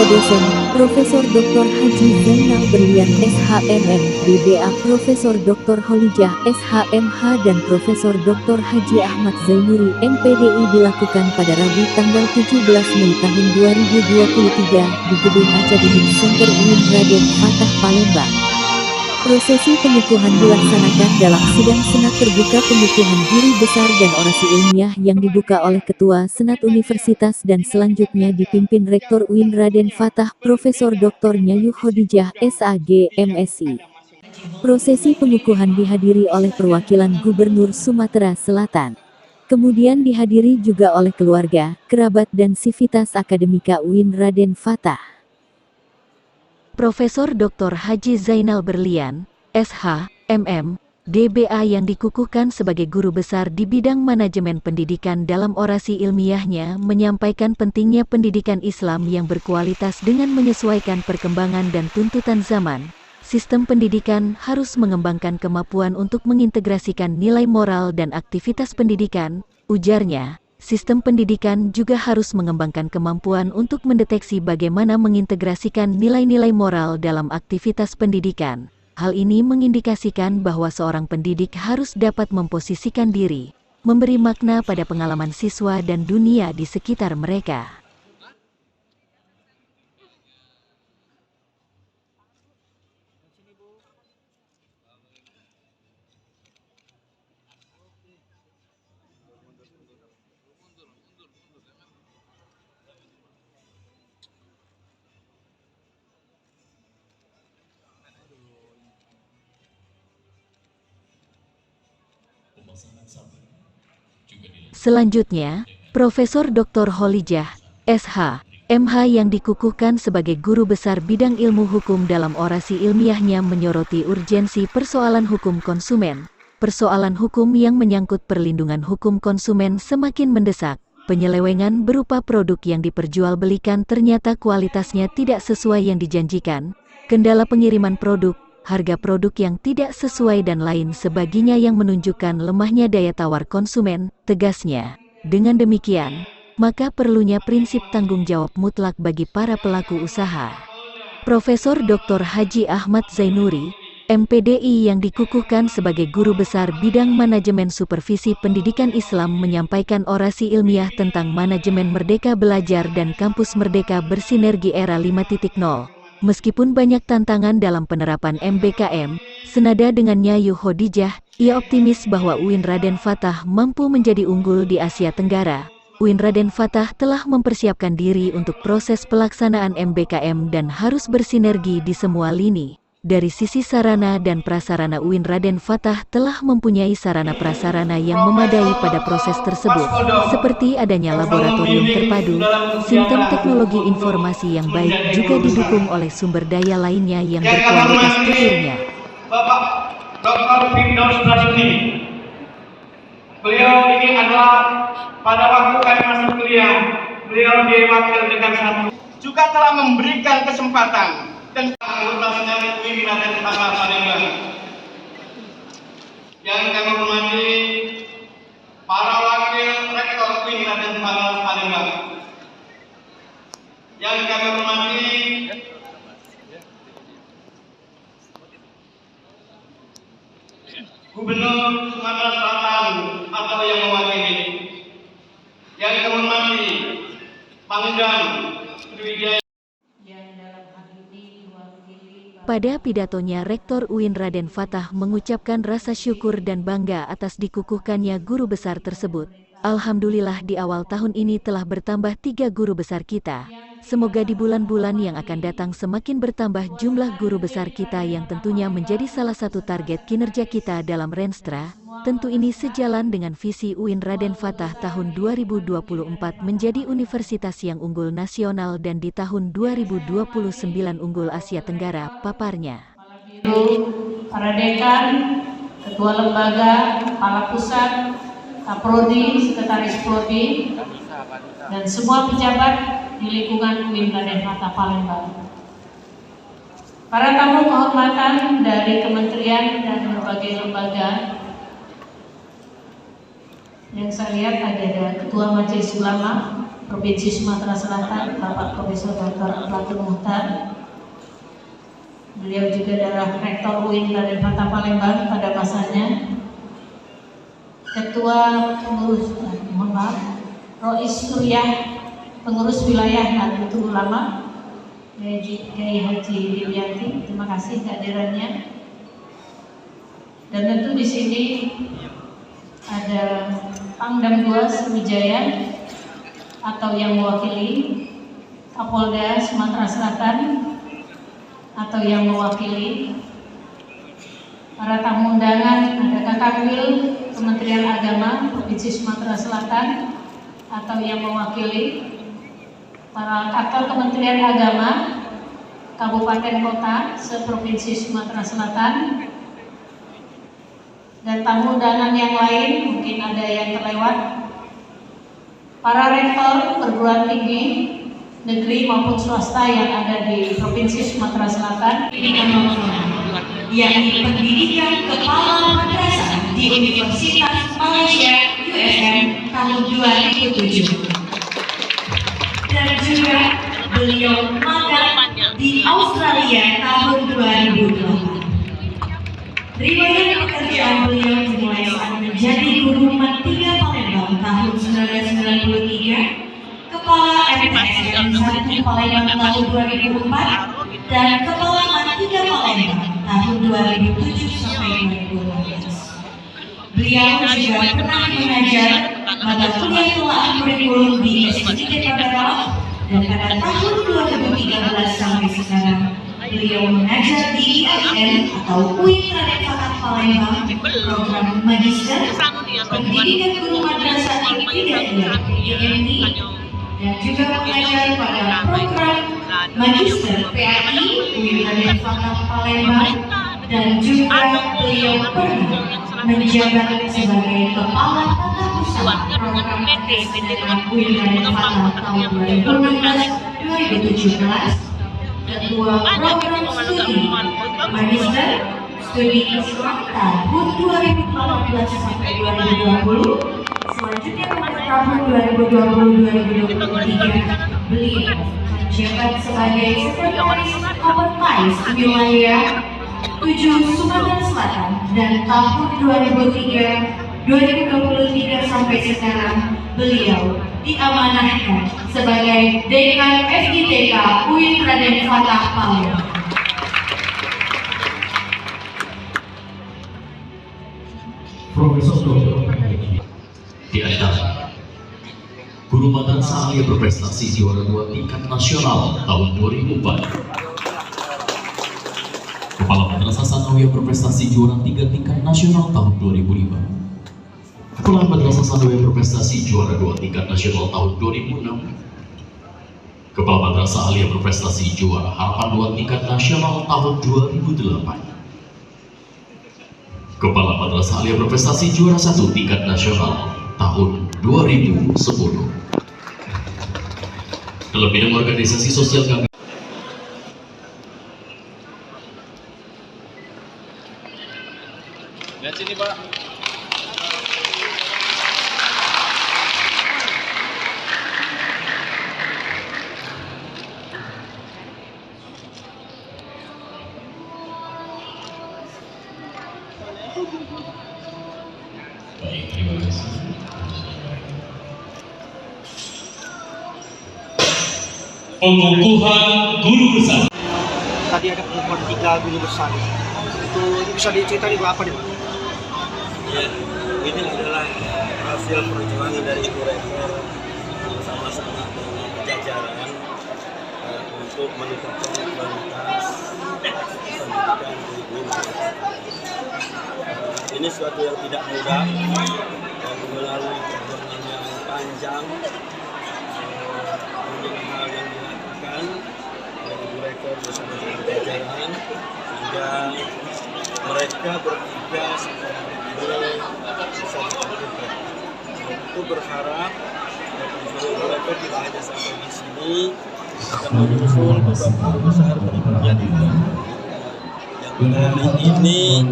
dosen, Profesor Dr. Haji Zainal Berlian SHMM, BBA Profesor Dr. Kholijah SHMH dan Profesor Dr. Haji Ahmad Zainuri MPDI dilakukan pada Rabu tanggal 17 Mei tahun 2023 di Gedung Academic Center UIN Raden Fatah Palembang. Prosesi pengukuhan dilaksanakan dalam sidang Senat terbuka pengukuhan guru besar dan orasi ilmiah yang dibuka oleh Ketua Senat Universitas dan selanjutnya dipimpin Rektor UIN Raden Fatah Profesor Dr. Nyayu Khadijah SAG MSI. Prosesi pengukuhan dihadiri oleh perwakilan Gubernur Sumatera Selatan. Kemudian dihadiri juga oleh keluarga, kerabat dan sivitas akademika UIN Raden Fatah. Profesor Dr. Haji Zainal Berlian, SH.MM, DBA yang dikukuhkan sebagai guru besar di bidang manajemen pendidikan dalam orasi ilmiahnya menyampaikan pentingnya pendidikan Islam yang berkualitas dengan menyesuaikan perkembangan dan tuntutan zaman. Sistem pendidikan harus mengembangkan kemampuan untuk mengintegrasikan nilai moral dan aktivitas pendidikan, ujarnya. Sistem pendidikan juga harus mengembangkan kemampuan untuk mendeteksi bagaimana mengintegrasikan nilai-nilai moral dalam aktivitas pendidikan. Hal ini mengindikasikan bahwa seorang pendidik harus dapat memposisikan diri, memberi makna pada pengalaman siswa dan dunia di sekitar mereka. Selanjutnya, Profesor Dr. Kholijah, SH.MH yang dikukuhkan sebagai guru besar bidang ilmu hukum dalam orasi ilmiahnya menyoroti urgensi persoalan hukum konsumen. Persoalan hukum yang menyangkut perlindungan hukum konsumen semakin mendesak. Penyelewengan berupa produk yang diperjualbelikan ternyata kualitasnya tidak sesuai yang dijanjikan, kendala pengiriman produk, harga produk yang tidak sesuai dan lain sebagainya yang menunjukkan lemahnya daya tawar konsumen, tegasnya. Dengan demikian, maka perlunya prinsip tanggung jawab mutlak bagi para pelaku usaha. Profesor Dr. Haji Ahmad Zainuri, MPDI yang dikukuhkan sebagai guru besar bidang manajemen supervisi pendidikan Islam menyampaikan orasi ilmiah tentang manajemen merdeka belajar dan kampus merdeka bersinergi era 5.0. Meskipun banyak tantangan dalam penerapan MBKM, senada dengan Nyayu Khadijah, ia optimis bahwa UIN Raden Fatah mampu menjadi unggul di Asia Tenggara. UIN Raden Fatah telah mempersiapkan diri untuk proses pelaksanaan MBKM dan harus bersinergi di semua lini. Dari sisi sarana dan prasarana UIN Raden Fatah telah mempunyai sarana prasarana yang memadai pada proses tersebut, seperti adanya laboratorium terpadu, sistem teknologi informasi yang baik juga didukung oleh sumber daya lainnya yang berkualitas tuturnya. Bapak Dr. Firdaus Rashidi, beliau ini adalah pada waktu kami masuk kuliah, beliau diwakil dengan satu, juga telah memberikan kesempatan dan utamanya UIN Raden Fatah Palembang. Yang kami hormati para wakil rektor UIN Raden Fatah Palembang. Yang kami hormati Gubernur Sumatera Selatan atau yang mewakili. Yang kami hormati Pangdam Sriwijaya. Pada pidatonya Rektor UIN Raden Fatah mengucapkan rasa syukur dan bangga atas dikukuhkannya guru besar tersebut. Alhamdulillah di awal tahun ini telah bertambah 3 guru besar kita. Semoga di bulan-bulan yang akan datang semakin bertambah jumlah guru besar kita yang tentunya menjadi salah satu target kinerja kita dalam Renstra. Tentu ini sejalan dengan visi UIN Raden Fatah tahun 2024 menjadi universitas yang unggul nasional dan di tahun 2029 unggul Asia Tenggara, paparnya. Para dekan, ketua lembaga, kepala pusat, Kaprodi, sekretaris prodi, dan semua pejabat di lingkungan UIN Raden Fatah Palembang. Para tamu kehormatan dari kementerian dan berbagai lembaga, yang saya lihat ada Ketua Majelis Ulama Provinsi Sumatera Selatan, Bapak Profesor Dr. Abdul Muhtar. Beliau juga adalah Rektor UIN Raden Fatah Palembang pada masanya. Ketua pengurus, Rois Suriah, pengurus wilayah Nahdlatul Ulama, Kiai Haji Dimyati, terima kasih kehadirannya. Dan tentu di sini ada Pangdam 2 Sriwijaya atau yang mewakili, Kapolda Sumatera Selatan atau yang mewakili, para tamu undangan, ada Kakanwil Kementerian Agama Provinsi Sumatera Selatan atau yang mewakili, para kantor Kementerian Agama Kabupaten Kota se-Provinsi Sumatera Selatan, dan tamu undangan yang lain mungkin ada yang terlewat, para rektor perguruan tinggi negeri maupun swasta yang ada di Provinsi Sumatera Selatan. Pendidikan nasional, yakni pendidikan kepala madrasah di Universitas Malaysia USM tahun 2007. Dan juga beliau magang di Australia tahun 2008. Riwayat pekerjaan beliau dimulai saat menjadi guru Mat 3 Palembang tahun 1993, Kepala MTSN 1 Palembang tahun 2004, dan Kepala Mat 3 Palembang tahun 2007 sampai 2012. Beliau juga pernah mengajar mata kuliah telaah kurikulum di SDIK Padalarang, dan pada tahun 2013 sampai sekarang beliau mengajar di IAIN atau UIN Raden Fatah Palembang program Magister Pendidikan Guru Madrasah Ibtidaiyah PGMI, dan juga mengajar pada program Magister PAI UIN Raden Fatah Palembang, dan juga beliau pernah menjabat sebagai Kepala Tata Usaha Program Kesehatan UIN Raden Fatah tahun 2016-2017, Ketua Program Studi Magister Studi Islam tahun 2018 sampai 2020. Selanjutnya pada tahun 2020-2023 beliau menjabat sebagai Sekretaris Kompetais Wilayah 7 Sumatera Selatan, dan tahun 2023 sampai sekarang beliau diamanahkan sebagai Dekan FITK UIN Raden Fatah Palembang. Profesor Dr. Di antara Guru Madrasah Alia berprestasi juara 2 tingkat nasional tahun 2004, Kepala Madrasah Sanawiyah berprestasi juara 3 tingkat nasional tahun 2005, Kepala Madrasah Sanawiyah berprestasi juara 2 tingkat nasional tahun 2006, Kepala Madrasah Alia berprestasi juara Harapan 2 tingkat nasional tahun 2008, Kepala Madrasah Alia berprestasi juara 1 tingkat nasional tahun 2010. Dalam bidang organisasi sosial kami Lihat sini, Pak. baik, terima kasih. Pengukuhan guru besar. Tadi ada pengukuhan 3 guru besar. Itu bisa diceritain Ibu apa nih, Pak? Ya, ini adalah hasil perjuangan dari Ibu Rektor bersama-sama dengan jajaran untuk meningkatkan kualitas pendidikan di guru. Ini suatu yang tidak mudah dan melalui perjuangan yang panjang, banyak hal yang dilakukan oleh Ibu Rektor bersama dengan jajaran, sehingga mereka bertiga secara bisa dilakukan. Itu berharap Ibu Rektor tidak hanya sampai di sini, akan menyusul beberapa besar berikutnya juga. Yang ini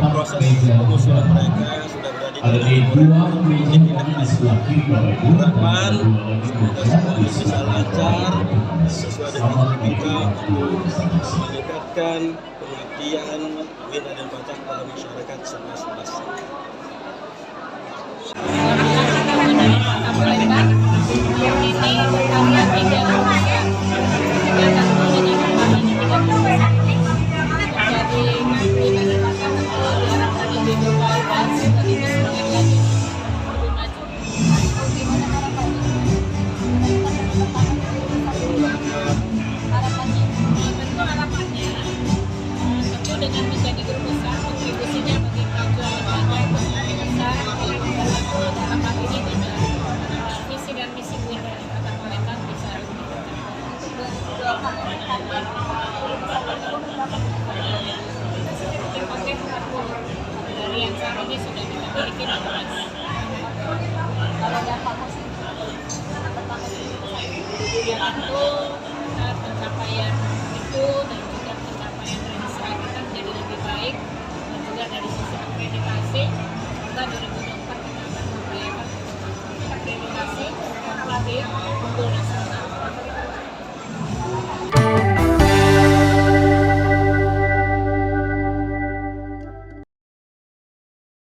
proses pengusulan mereka sudah berada Ada di dua meja di sebelah kiri Bapak Ibu. Harapan kita semua bisa lancar sesuai dengan kita untuk meningkatkan pengabdian Wira dan Pajak pada masyarakat serta selas. Dengan menjadi guru besar, kontribusinya bagi kemajuan lembaga lebih besar. Dalam hal ini juga visi dan misi Wira dan Pajak Palembang bisa berbagai dari yang saat ini sudah kita miliki 16. Kalau dampak positif yang itu